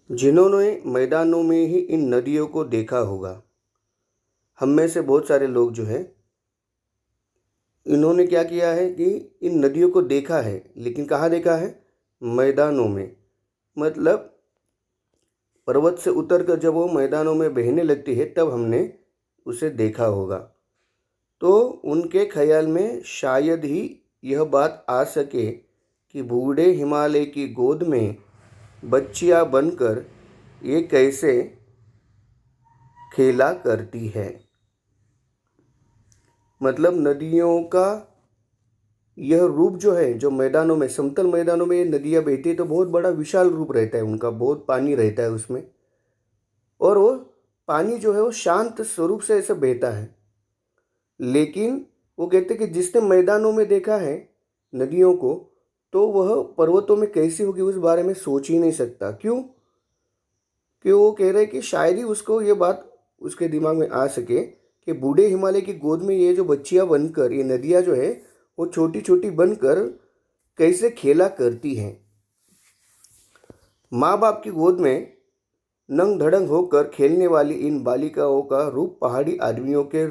जिन्होंने मैदानों में ही इन नदियों को देखा होगा, हम में से बहुत सारे लोग जो हैं, इन्होंने क्या किया है कि इन नदियों को देखा है, लेकिन कहाँ देखा है? मैदानों में। मतलब पर्वत से उतर कर जब वो मैदानों में बहने लगती है, तब हमने उसे देखा होगा। तो उनके ख्याल में शायद ही यह बात आ सके कि बूढ़े हिमालय की गोद में बच्चियां बनकर ये कैसे खेला करती है। मतलब नदियों का यह रूप जो है, जो मैदानों में, समतल मैदानों में ये नदियाँ बहती है तो बहुत बड़ा विशाल रूप रहता है उनका, बहुत पानी रहता है उसमें। और वो पानी जो है वो शांत स्वरूप से ऐसे बहता है। लेकिन वो कहते हैं कि जिसने मैदानों में देखा है नदियों को, तो वह पर्वतों में कैसी होगी उस बारे में सोच ही नहीं सकता। क्यों? कि वो कह रहे हैं कि शायद ही उसको ये बात उसके दिमाग में आ सके कि बूढ़े हिमालय की गोद में ये जो बच्चियां बनकर, ये नदियां जो है वो छोटी छोटी बनकर कैसे खेला करती हैं। माँ बाप की गोद में नंग धड़ंग होकर खेलने वाली इन बालिकाओं का रूप पहाड़ी आदमियों के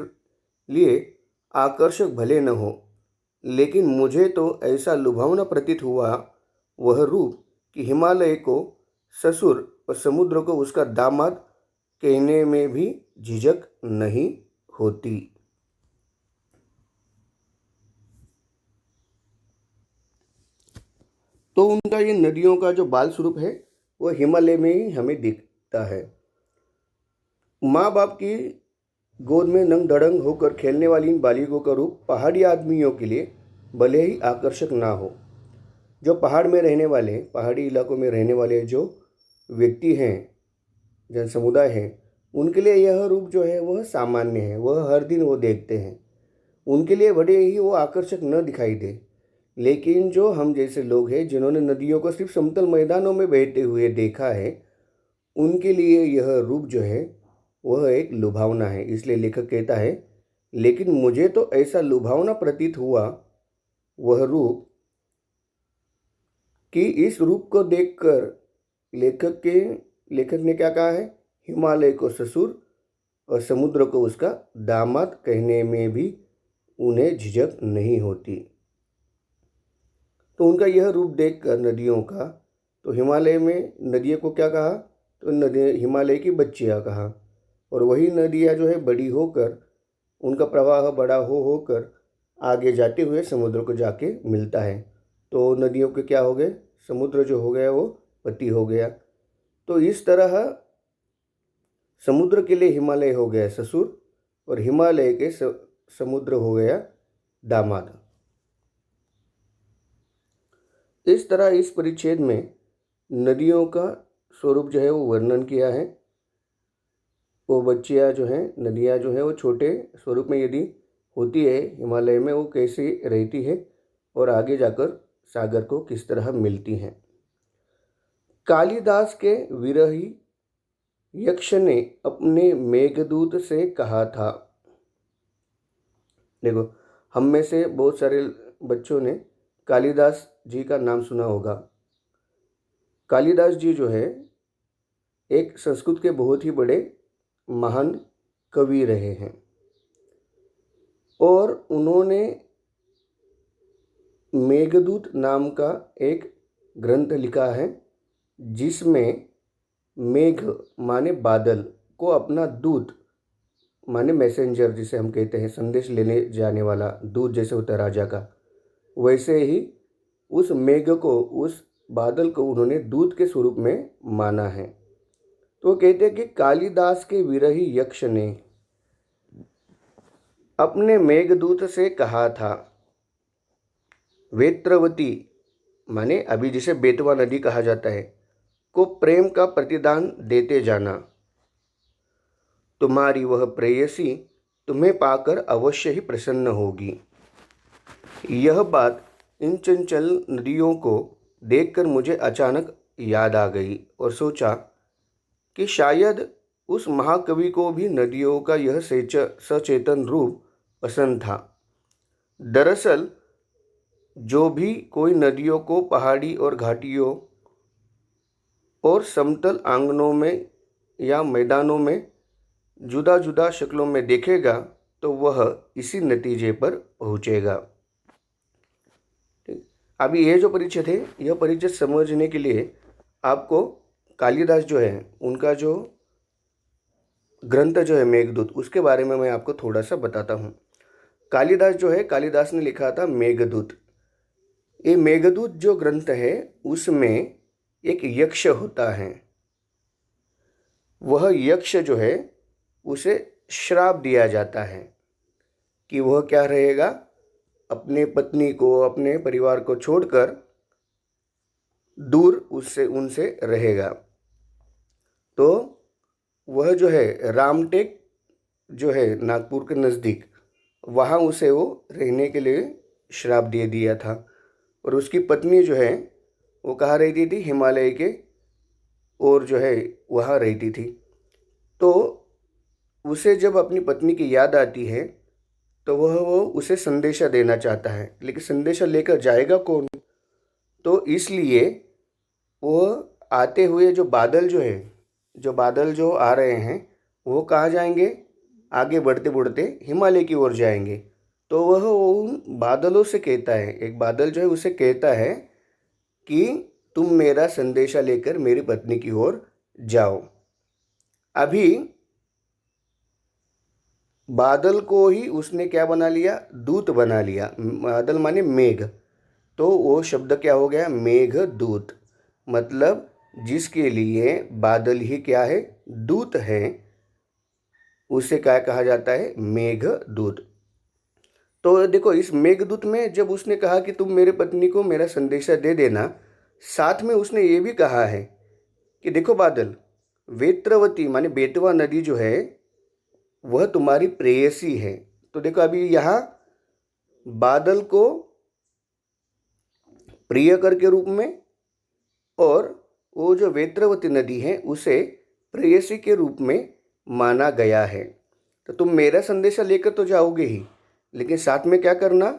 लिए आकर्षक भले न हो, लेकिन मुझे तो ऐसा लुभावना प्रतीत हुआ वह रूप कि हिमालय को ससुर और समुद्र को उसका दामाद कहने में भी झिझक नहीं होती। तो उनका ये नदियों का जो बाल स्वरूप है वह हिमालय में ही हमें दिखता है। माँ बाप की गोद में नंग धड़ंग होकर खेलने वाली इन बालिकाओं का रूप पहाड़ी आदमियों के लिए भले ही आकर्षक ना हो, जो पहाड़ में रहने वाले, पहाड़ी इलाकों में रहने वाले जो व्यक्ति हैं, जन समुदाय हैं, उनके लिए यह रूप जो है वह सामान्य है, वह हर दिन वो देखते हैं, उनके लिए भले ही वो आकर्षक न दिखाई दे। लेकिन जो हम जैसे लोग हैं जिन्होंने नदियों को सिर्फ समतल मैदानों में बहते हुए देखा है, उनके लिए यह रूप जो है वह एक लुभावना है। इसलिए लेखक कहता है, लेकिन मुझे तो ऐसा लुभावना प्रतीत हुआ वह रूप कि इस रूप को देखकर लेखक ने क्या कहा है? हिमालय को ससुर और समुद्र को उसका दामाद कहने में भी उन्हें झिझक नहीं होती। तो उनका यह रूप देखकर नदियों का, तो हिमालय में नदियों को क्या कहा? तो नदी हिमालय की बच्चियाँ कहा। और वही नदियाँ जो है बड़ी होकर, उनका प्रवाह बड़ा होकर आगे जाते हुए समुद्र को जाके मिलता है। तो नदियों के क्या हो गए? समुद्र जो हो गया वो पति हो गया। तो इस तरह समुद्र के लिए हिमालय हो गया ससुर और हिमालय के समुद्र हो गया दामाद। इस तरह इस परिच्छेद में नदियों का स्वरूप जो है वो वर्णन किया है। वो बच्चियाँ जो हैं, नदियाँ जो है वो छोटे स्वरूप में यदि होती है हिमालय में, वो कैसे रहती है और आगे जाकर सागर को किस तरह मिलती हैं। कालिदास के विरही यक्ष ने अपने मेघदूत से कहा था। देखो, हम में से बहुत सारे बच्चों ने कालिदास जी का नाम सुना होगा। कालिदास जी जो है एक संस्कृत के बहुत ही बड़े महान कवि रहे हैं और उन्होंने मेघदूत नाम का एक ग्रंथ लिखा है, जिसमें मेघ माने बादल को अपना दूत माने मैसेंजर, जिसे हम कहते हैं संदेश लेने जाने वाला दूत जैसे होता है राजा का, वैसे ही उस मेघ को, उस बादल को उन्होंने दूत के स्वरूप में माना है। तो कहते हैं कि कालिदास के विरही यक्ष ने अपने मेघदूत से कहा था, वेत्रवती माने अभी जिसे बेतवा नदी कहा जाता है को प्रेम का प्रतिदान देते जाना। तुम्हारी वह प्रेयसी तुम्हें पाकर अवश्य ही प्रसन्न होगी। यह बात इन चंचल नदियों को देखकर मुझे अचानक याद आ गई और सोचा कि शायद उस महाकवि को भी नदियों का यह सचेतन रूप पसंद था। दरअसल जो भी कोई नदियों को पहाड़ी और घाटियों और समतल आंगनों में या मैदानों में जुदा जुदा शक्लों में देखेगा तो वह इसी नतीजे पर पहुँचेगा। ठीक। अभी ये जो परिच्छेद है, यह परिच्छेद समझने के लिए आपको कालिदास जो है उनका जो ग्रंथ जो है मेघदूत, उसके बारे में मैं आपको थोड़ा सा बताता हूँ। कालिदास जो है, कालिदास ने लिखा था मेघदूत। ये मेघदूत जो ग्रंथ है उसमें एक यक्ष होता है। वह यक्ष जो है उसे श्राप दिया जाता है कि वह क्या रहेगा, अपने पत्नी को, अपने परिवार को छोड़कर दूर उनसे रहेगा। तो वह जो है रामटेक जो है नागपुर के नज़दीक, वहाँ उसे वो रहने के लिए श्राप दे दिया था। और उसकी पत्नी जो है वो कहाँ रहती थी, हिमालय के और जो है वहाँ रहती थी। तो उसे जब अपनी पत्नी की याद आती है तो वो उसे संदेशा देना चाहता है, लेकिन संदेशा लेकर जाएगा कौन? तो इसलिए वो आते हुए जो बादल जो है, जो बादल जो आ रहे हैं वो कहाँ जाएंगे, आगे बढ़ते बढ़ते हिमालय की ओर जाएंगे। तो वह उन बादलों से कहता है, एक बादल जो है उसे कहता है कि तुम मेरा संदेशा लेकर मेरी पत्नी की ओर जाओ। अभी बादल को ही उसने क्या बना लिया, दूत बना लिया। बादल माने मेघ, तो वो शब्द क्या हो गया, मेघदूत। मतलब जिसके लिए बादल ही क्या है, दूत है, उसे क्या कहा जाता है, मेघदूत। तो देखो इस मेघदूत में जब उसने कहा कि तुम मेरे पत्नी को मेरा संदेशा दे देना, साथ में उसने ये भी कहा है कि देखो बादल, वेत्रवती माने बेतवा नदी जो है वह तुम्हारी प्रेयसी है। तो देखो अभी यहाँ बादल को प्रियकर के रूप में और वो जो वेत्रवती नदी है उसे प्रेयसी के रूप में माना गया है। तो तुम मेरा संदेशा लेकर तो जाओगे ही, लेकिन साथ में क्या करना,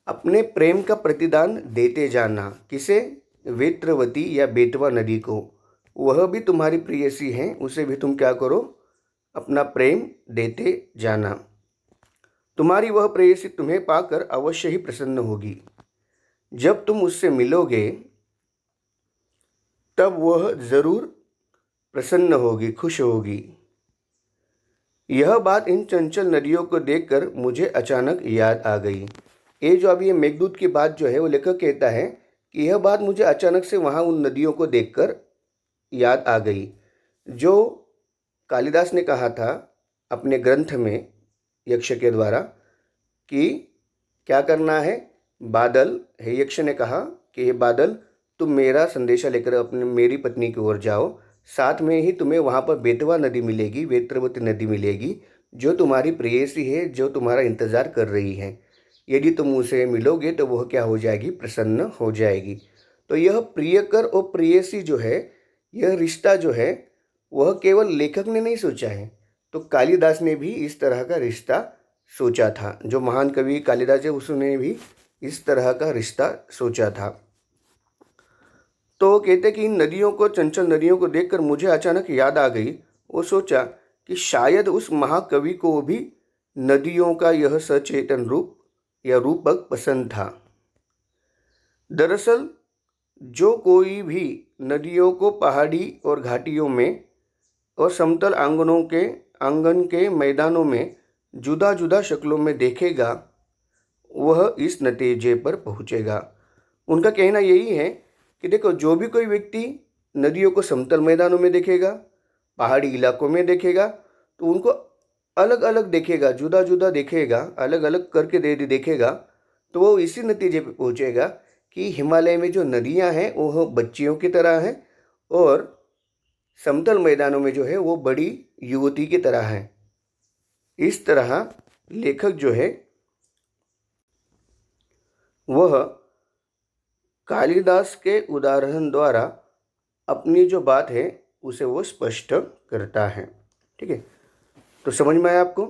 अपने प्रेम का प्रतिदान देते जाना। किसे, वेत्रवती या बेतवा नदी को। वह भी तुम्हारी प्रेयसी है, उसे भी तुम क्या करो, अपना प्रेम देते जाना। तुम्हारी वह प्रेयसी तुम्हें पाकर अवश्य ही प्रसन्न होगी। जब तुम उससे मिलोगे तब वह जरूर प्रसन्न होगी, खुश होगी। यह बात इन चंचल नदियों को देखकर मुझे अचानक याद आ गई। ये जो अभी ये मेघदूत की बात जो है वो लेखक कहता है कि यह बात मुझे अचानक से वहाँ उन नदियों को देखकर याद आ गई जो कालिदास ने कहा था अपने ग्रंथ में यक्ष के द्वारा कि क्या करना है। बादल है, यक्ष ने कहा कि ये बादल तुम मेरा संदेशा लेकर अपने मेरी पत्नी की ओर जाओ, साथ में ही तुम्हें वहाँ पर बेतवा नदी मिलेगी, वेत्रवती नदी मिलेगी जो तुम्हारी प्रेयसी है, जो तुम्हारा इंतज़ार कर रही है। यदि तुम उसे मिलोगे तो वह क्या हो जाएगी, प्रसन्न हो जाएगी। तो यह प्रियकर और प्रेयसी जो है, यह रिश्ता जो है वह केवल लेखक ने नहीं सोचा है, तो कालिदास ने भी इस तरह का रिश्ता सोचा था। जो महान कवि कालिदास है उसने भी इस तरह का रिश्ता सोचा था। तो कहते कि इन नदियों को, चंचल नदियों को देखकर मुझे अचानक याद आ गई। वो सोचा कि शायद उस महाकवि को भी नदियों का यह सचेतन रूप या रूपक पसंद था। दरअसल जो कोई भी नदियों को पहाड़ी और घाटियों में और समतल आंगन के मैदानों में जुदा जुदा शक्लों में देखेगा वह इस नतीजे पर पहुँचेगा। उनका कहना यही है कि देखो जो भी कोई व्यक्ति नदियों को समतल मैदानों में देखेगा, पहाड़ी इलाकों में देखेगा, तो उनको अलग अलग देखेगा, जुदा जुदा देखेगा, अलग अलग करके देखेगा, तो वो इसी नतीजे पे पहुँचेगा कि हिमालय में जो नदियाँ हैं वो बच्चियों की तरह हैं और समतल मैदानों में जो है वो बड़ी युवती की तरह है। इस तरह लेखक जो है वह कालिदास के उदाहरण द्वारा अपनी जो बात है उसे वो स्पष्ट करता है। ठीक है, तो समझ में आया आपको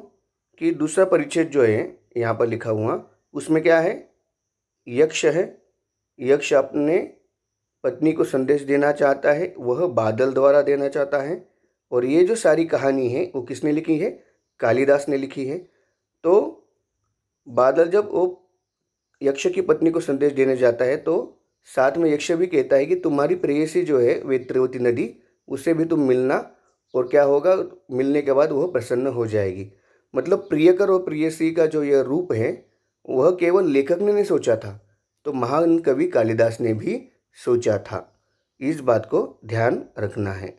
कि दूसरा परिच्छेद जो है यहाँ पर लिखा हुआ उसमें क्या है, यक्ष है। यक्ष अपने पत्नी को संदेश देना चाहता है वह बादल द्वारा देना चाहता है। और ये जो सारी कहानी है वो किसने लिखी है? कालिदास ने लिखी है। तो बादल जब वो यक्ष की पत्नी को संदेश देने जाता है तो साथ में यक्ष भी कहता है कि तुम्हारी प्रेयसी जो है वेत्रवती नदी, उससे भी तुम मिलना, और क्या होगा, मिलने के बाद वह प्रसन्न हो जाएगी। मतलब प्रियकर और प्रेयसी का जो यह रूप है वह केवल लेखक ने नहीं सोचा था, तो महान कवि कालिदास ने भी सोचा था। इस बात को ध्यान रखना है।